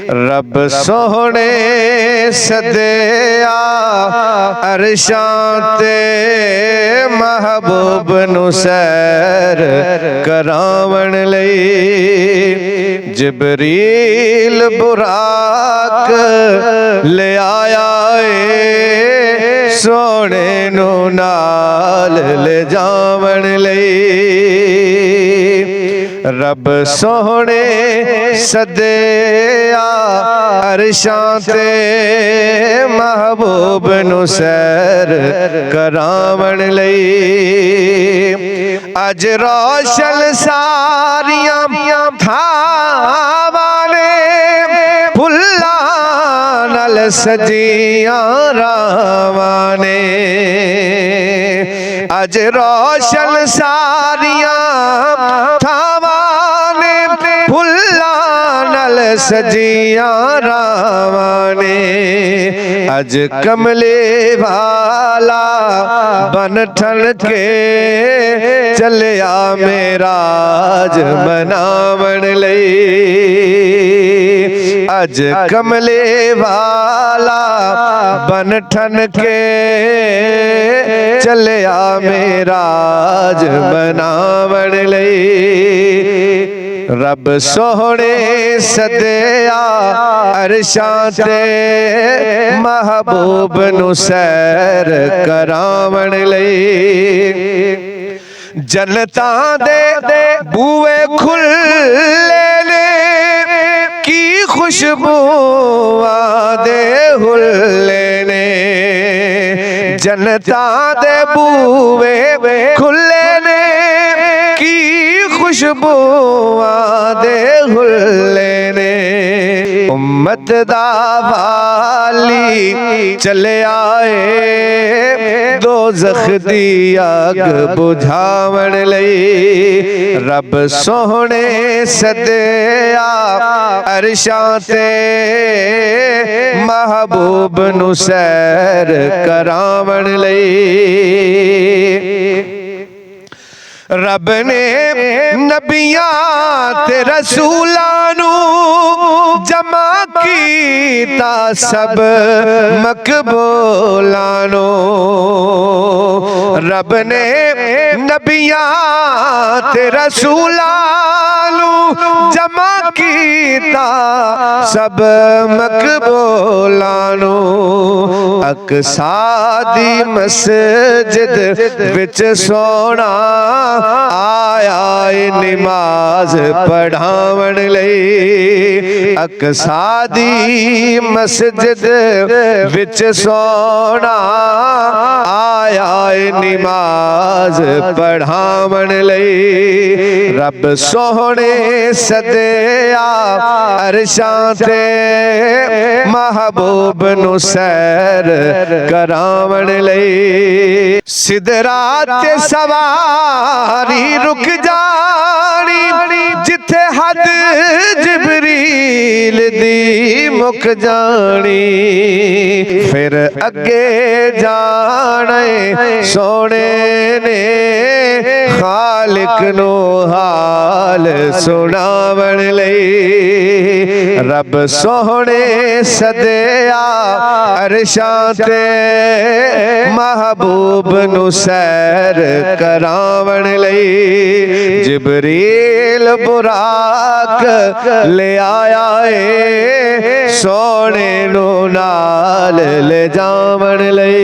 रब सोहने सदिया अरशां ते महबूब नू सैर करावण लई जिबरील बुराक ले आया ए सोने नू नाल ले जावण लई। रब सोहने सदिया अरशां ते महबूब नू सैर करावण लई। अज रोशन सारियां थावां ने फुल्लां नाल सजियां रावां ने। अज रोशन सारियां थावां ने फुल्लां नाल सजियां रावां ने। अज कमले वाला बन ठन के चलिया मेराज मनावण लई। अज कमले वाला बन ठन के चलिया मेराज मनावण लई। रब सोहने सदिया अरशां ते महबूब नू सैर करावण लई। जन्नतां दे बूए खुले ने की खुशबूआं दे हुल्ले ने। जन्नतां दे बूए खुले ने की खुशबूआं दे हुल्ले ने। उम्मत दा वाली चले आए दोज़ख दी अग बुझावण लई। रब सोहने सदिया अरशां ते महबूब नू सैर करावण लई। रब ने नबियां ते रसूलां नू जमा कीता सब मकबूलां नू। रब ने नबियां ते रसूलां नू जमा कीता सब मकबूलां नू। अक्सा दी मस्जिद विच सोना आया नमाज पढ़ावण लई। अक्सा दी मस्जिद विच सोना आया नमाज पढ़ावण लई। रब सोहने सदिया अरशां ते महबूब नू सैर करावण लई। सिदरा ते सवारी रुक जानी जिथे हद जिबरील दी मुक जानी। फिर अगे जाने सोने ने खालिक नू हाल सुनावण लई। रब सोहने सदिया अरशां ते महबूब नू सैर करावण लई। जिबरील बुराक ले आया ए सोने नू नाल ले जावण लई।